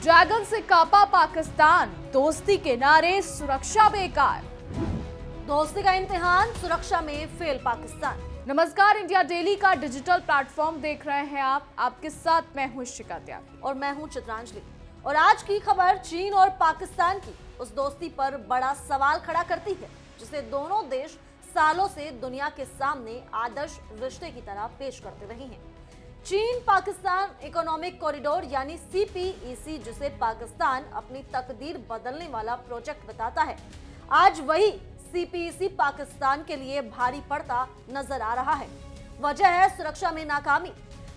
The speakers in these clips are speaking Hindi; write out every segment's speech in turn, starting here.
ड्रैगन से कांपा पाकिस्तान, दोस्ती के नारे, सुरक्षा बेकार। दोस्ती का इम्तिहान, सुरक्षा में फेल पाकिस्तान। नमस्कार, इंडिया डेली का डिजिटल प्लेटफॉर्म देख रहे हैं आप। आपके साथ मैं हूं शिखा त्यागी और मैं हूं चित्रांजलि। और आज की खबर चीन और पाकिस्तान की उस दोस्ती पर बड़ा सवाल खड़ा करती है जिसे दोनों देश सालों से दुनिया के सामने आदर्श रिश्ते की तरह पेश करते रहे हैं। चीन पाकिस्तान इकोनॉमिक कॉरिडोर यानी CPEC, जिसे पाकिस्तान अपनी तकदीर बदलने वाला प्रोजेक्ट बताता है, आज वही CPEC पाकिस्तान के लिए भारी पड़ता नजर आ रहा है। वजह है सुरक्षा में नाकामी।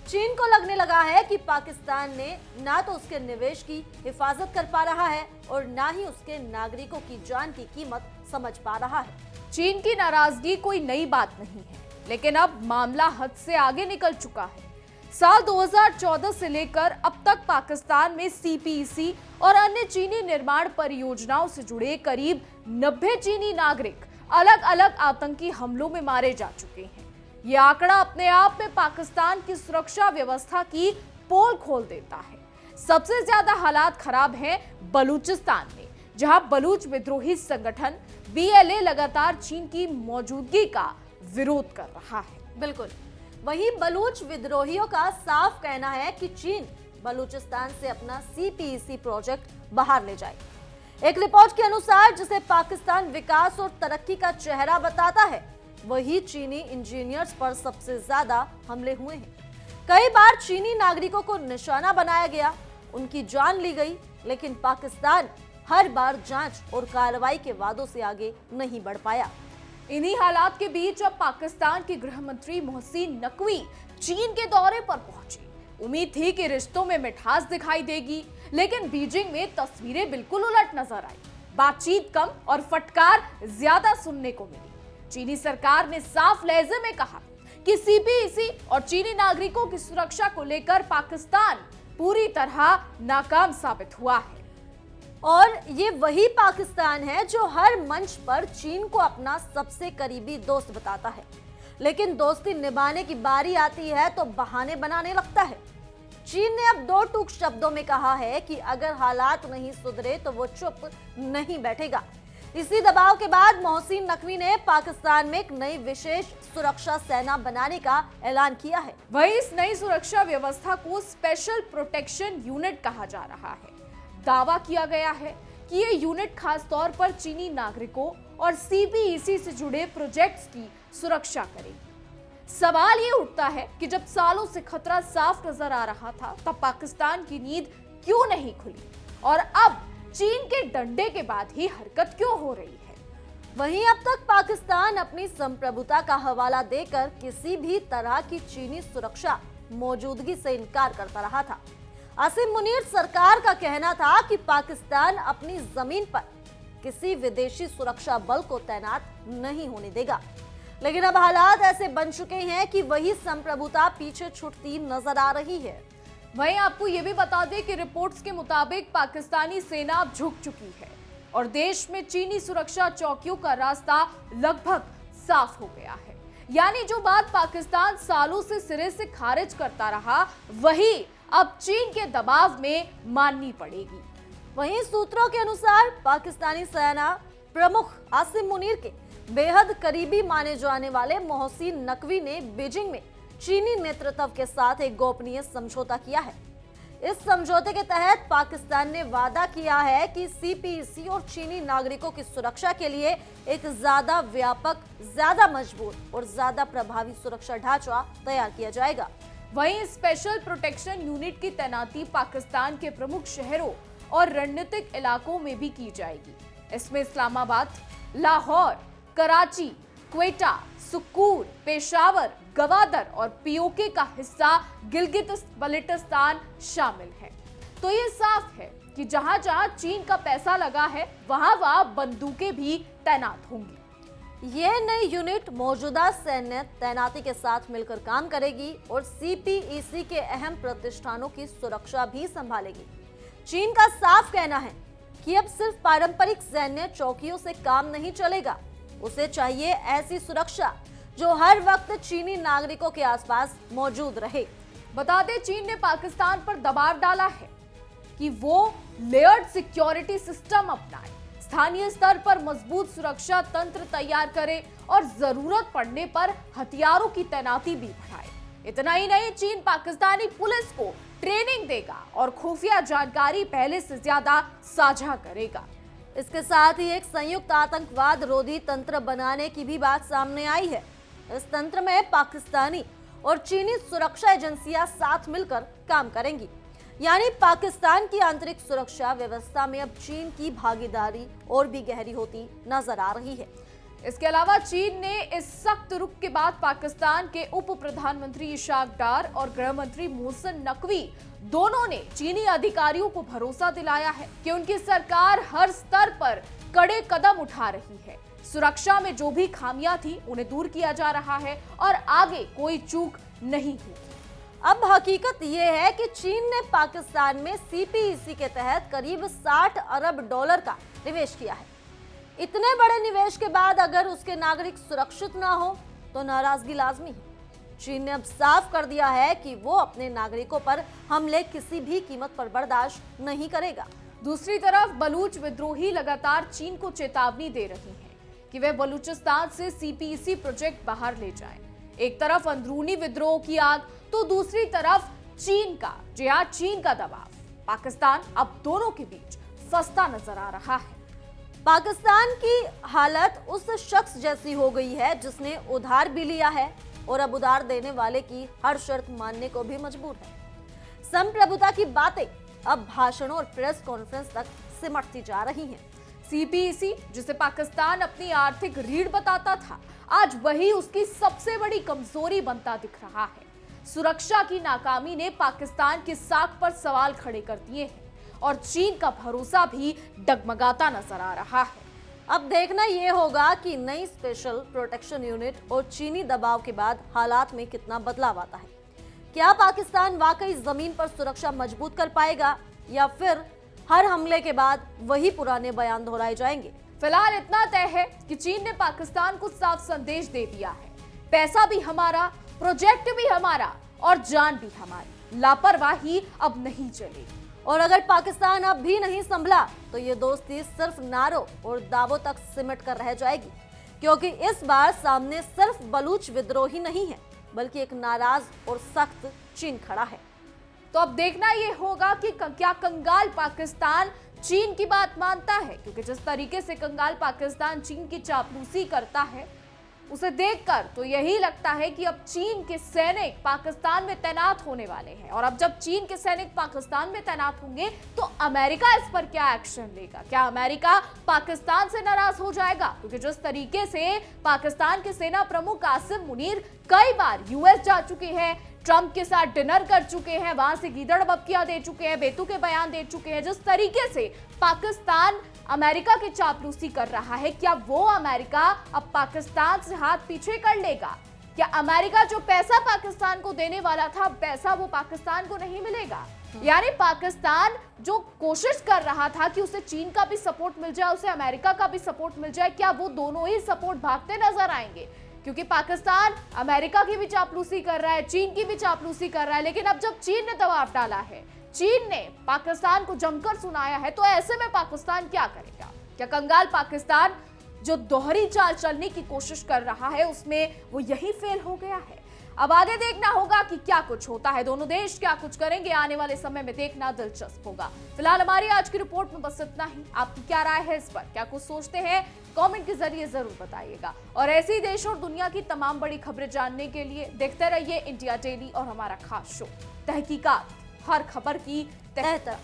चीन को लगने लगा है कि पाकिस्तान ने ना तो उसके निवेश की हिफाजत कर पा रहा है और ना ही उसके नागरिकों की जान की कीमत समझ पा रहा है। चीन की नाराजगी कोई नई बात नहीं है, लेकिन अब मामला हद से आगे निकल चुका है। साल 2014 से लेकर अब तक पाकिस्तान में CPEC और अन्य चीनी निर्माण परियोजनाओं से जुड़े करीब 90 चीनी नागरिक अलग अलग आतंकी हमलों में मारे जा चुके हैं। यह आंकड़ा अपने आप में पाकिस्तान की सुरक्षा व्यवस्था की पोल खोल देता है। सबसे ज्यादा हालात खराब हैं बलूचिस्तान में, जहां बलूच विद्रोही संगठन BLA लगातार चीन की मौजूदगी का विरोध कर रहा है। बिल्कुल, वहीं बलूच विद्रोहियों का साफ कहना है कि चीन बलूचिस्तान से अपना CPEC प्रोजेक्ट बाहर ले जाए। एक रिपोर्ट के अनुसार, जिसे पाकिस्तान विकास और तरक्की का चेहरा बताता है, वही चीनी इंजीनियर्स पर सबसे ज्यादा हमले हुए हैं। कई बार चीनी नागरिकों को निशाना बनाया गया, उनकी जान ली गई, लेकिन पाकिस्तान हर बार जांच और कार्रवाई के वादों से आगे नहीं बढ़ पाया। इन्हीं हालात के बीच अब पाकिस्तान के गृह मंत्री मोहसिन नकवी चीन के दौरे पर पहुंचे। उम्मीद थी कि रिश्तों में मिठास दिखाई देगी, लेकिन बीजिंग में तस्वीरें बिल्कुल उलट नजर आई। बातचीत कम और फटकार ज्यादा सुनने को मिली। चीनी सरकार ने साफ लहजे में कहा कि CPEC और चीनी नागरिकों की सुरक्षा को लेकर पाकिस्तान पूरी तरह नाकाम साबित हुआ है। और ये वही पाकिस्तान है जो हर मंच पर चीन को अपना सबसे करीबी दोस्त बताता है, लेकिन दोस्ती निभाने की बारी आती है तो बहाने बनाने लगता है। चीन ने अब दो टूक शब्दों में कहा है कि अगर हालात नहीं सुधरे तो वो चुप नहीं बैठेगा। इसी दबाव के बाद मोहसिन नकवी ने पाकिस्तान में एक नई विशेष सुरक्षा सेना बनाने का ऐलान किया है। वहीं इस नई सुरक्षा व्यवस्था को स्पेशल प्रोटेक्शन यूनिट कहा जा रहा है। दावा किया गया है कि ये यूनिट खास तौर पर चीनी नागरिकों और CPEC से जुड़े प्रोजेक्ट्स की सुरक्षा करेगी। सवाल ये उठता है कि जब सालों से खतरा साफ नजर आ रहा था, तब पाकिस्तान की नींद क्यों नहीं खुली और अब चीन के डंडे के बाद ही हरकत क्यों हो रही है? वहीं अब तक पाकिस्तान अपनी संप्रभुता का हवाला देकर किसी भी तरह की चीनी सुरक्षा मौजूदगी से इनकार करता रहा था। आसिम मुनीर सरकार का कहना था कि पाकिस्तान अपनी जमीन पर किसी विदेशी सुरक्षा बल को तैनात नहीं होने देगा, लेकिन अब हालात ऐसे बन चुके हैं कि वही संप्रभुता पीछे छूटती नजर आ रही है। वहीं आपको ये भी बता दें कि रिपोर्ट्स के मुताबिक पाकिस्तानी सेना अब झुक चुकी है और देश में चीनी सुरक्षा चौकियों का रास्ता लगभग साफ हो गया है। यानी जो बात पाकिस्तान सालों से सिरे से खारिज करता रहा, वही अब चीन के दबाव में माननी पड़ेगी। वहीं सूत्रों के अनुसार पाकिस्तानी सेना प्रमुख आसिम मुनीर के बेहद करीबी माने जाने वाले मोहसिन नकवी ने बीजिंग में चीनी नेतृत्व के साथ एक गोपनीय समझौता किया है। इस समझौते के तहत पाकिस्तान ने वादा किया है कि CPEC और चीनी नागरिकों की सुरक्षा के लिए एक ज्यादा व्यापक, ज्यादा मजबूत और ज्यादा प्रभावी सुरक्षा ढांचा तैयार किया जाएगा। वहीं स्पेशल प्रोटेक्शन यूनिट की तैनाती पाकिस्तान के प्रमुख शहरों और रणनीतिक इलाकों में भी की जाएगी। इसमें इस्लामाबाद, लाहौर, कराची, क्वेटा, सुकूर, पेशावर, गवादर और POK का हिस्सा गिलगित बल्टिस्तान शामिल है। तो ये साफ है कि जहां जहां चीन का पैसा लगा है, वहां वहां बंदूकें भी तैनात होंगी। यह नई यूनिट मौजूदा सैन्य तैनाती के साथ मिलकर काम करेगी और CPEC के अहम प्रतिष्ठानों की सुरक्षा भी संभालेगी। चीन का साफ कहना है कि अब सिर्फ पारंपरिक सैन्य चौकियों से काम नहीं चलेगा, उसे चाहिए ऐसी सुरक्षा जो हर वक्त चीनी नागरिकों के आसपास मौजूद रहे। बता दें, चीन ने पाकिस्तान पर दबाव डाला है कि वो लेयर्ड सिक्योरिटी सिस्टम अपनाए, स्थानीय स्तर पर मजबूत सुरक्षा तंत्र तैयार करे और जरूरत पड़ने पर हथियारों की तैनाती भी बढ़ाए। इतना ही नहीं, चीन पाकिस्तानी पुलिस को ट्रेनिंग देगा और खुफिया जानकारी पहले से ज्यादा साझा करेगा। इसके साथ ही एक संयुक्त आतंकवाद रोधी तंत्र बनाने की भी बात सामने आई है। इस तंत्र में पाकिस्तानी और चीनी सुरक्षा एजेंसियां साथ मिलकर काम करेंगी, यानी पाकिस्तान की आंतरिक सुरक्षा व्यवस्था में अब चीन की भागीदारी और भी गहरी होती नजर आ रही है। इसके अलावा चीन ने इस सख्त रुख के बाद पाकिस्तान के उप प्रधानमंत्री इशाक डार और गृह मंत्री मोहसिन नकवी दोनों ने चीनी अधिकारियों को भरोसा दिलाया है कि उनकी सरकार हर स्तर पर कड़े कदम उठा रही है। सुरक्षा में जो भी खामियां थी उन्हें दूर किया जा रहा है और आगे कोई चूक नहीं होगी। अब हकीकत ये है कि चीन ने पाकिस्तान में सीपीईसी के तहत करीब 60 अरब डॉलर का निवेश किया है। इतने बड़े निवेश के बाद अगर उसके नागरिक सुरक्षित ना हो तो नाराजगी लाजमी है। चीन ने अब साफ कर दिया है कि वो अपने नागरिकों पर हमले किसी भी कीमत पर बर्दाश्त नहीं करेगा। दूसरी तरफ बलूच विद्रोही लगातार चीन को चेतावनी दे रहे हैं कि वे बलूचिस्तान से सीपीईसी प्रोजेक्ट बाहर ले जाएं। एक तरफ अंदरूनी विद्रोह की आग तो दूसरी तरफ चीन का दबाव। पाकिस्तान अब दोनों के बीच फंसता नजर आ रहा है। पाकिस्तान की हालत उस शख्स जैसी हो गई है जिसने उधार भी लिया है और अब उधार देने वाले की हर शर्त मानने को भी मजबूर है। संप्रभुता की बातें अब भाषणों और प्रेस कॉन्फ्रेंस तक सिमटती जा रही हैं। सीपीईसी, जिसे पाकिस्तान अपनी आर्थिक रीढ़ बताता था, आज वही उसकी सबसे बड़ी कमजोरी बनता दिख रहा है। सुरक्षा की नाकामी ने पाकिस्तान की साख पर सवाल खड़े कर दिए हैं और चीन का भरोसा भी डगमगाता नजर आ रहा है। अब देखना यह होगा कि नई स्पेशल प्रोटेक्शन यूनिट और चीनी दबाव के बाद हालात में कितना बदलाव आता है। क्या पाकिस्तान वाकई जमीन पर सुरक्षा मजबूत कर पाएगा या फिर हर हमले के बाद वही पुराने बयान दोहराए जाएंगे? फिलहाल इतना तय है कि चीन ने पाकिस्तान को साफ संदेश दे दिया है, पैसा भी हमारा, प्रोजेक्ट भी हमारा और जान भी हमारी। लापरवाही अब नहीं चलेगी। और अगर पाकिस्तान अब भी नहीं संभला तो ये दोस्ती सिर्फ नारों और दावों तक सिमट कर रह जाएगी, क्योंकि इस बार सामने सिर्फ बलूच विद्रोह ही नहीं है बल्कि एक नाराज और सख्त चीन खड़ा है। तो अब देखना ये होगा कि क्या कंगाल पाकिस्तान चीन की बात मानता है, क्योंकि जिस तरीके से कंगाल पाकिस्तान चीन की चापलूसी करता है उसे देखकर तो यही लगता है कि अब चीन के सैनिक पाकिस्तान में तैनात होने वाले हैं। और अब जब चीन के सैनिक पाकिस्तान में तैनात होंगे तो अमेरिका इस पर क्या एक्शन लेगा? क्या अमेरिका पाकिस्तान से नाराज हो जाएगा? क्योंकि जिस तरीके से पाकिस्तान के सेना प्रमुख कासिम मुनीर कई बार यूएस जा चुके हैं, ट्रंप के साथ डिनर कर चुके हैं, वहां से गीदड़ बत्तियां दे चुके हैं, बेतुके बयान दे चुके हैं, जिस तरीके से पाकिस्तान अमेरिका की चापलूसी कर रहा है, क्या वो अमेरिका अब पाकिस्तान से हाथ पीछे कर लेगा? क्या अमेरिका जो पैसा पाकिस्तान को देने वाला था, पैसा वो पाकिस्तान को नहीं मिलेगा? यानी पाकिस्तान जो कोशिश कर रहा था कि उसे चीन का भी सपोर्ट मिल जाए, उसे अमेरिका का भी सपोर्ट मिल जाए, क्या वो दोनों ही सपोर्ट भागते नजर आएंगे? क्योंकि पाकिस्तान अमेरिका की भी चापलूसी कर रहा है, चीन की भी चापलूसी कर रहा है, लेकिन अब जब चीन ने दबाव डाला है, चीन ने पाकिस्तान को जमकर सुनाया है, तो ऐसे में पाकिस्तान क्या करेगा? क्या कंगाल पाकिस्तान जो दोहरी चाल चलने की कोशिश कर रहा है उसमें वो यही फेल हो गया है? अब आगे देखना होगा कि क्या कुछ होता है, दोनों देश क्या कुछ करेंगे, आने वाले समय में देखना दिलचस्प होगा। फिलहाल हमारी आज की रिपोर्ट में बस इतना ही। आपकी क्या राय है इस पर, क्या कुछ सोचते हैं, कमेंट के जरिए जरूर बताइएगा। और ऐसे ही देश और दुनिया की तमाम बड़ी खबरें जानने के लिए देखते रहिए इंडिया डेली और हमारा खास शो तहकीकात, हर खबर की तह तक।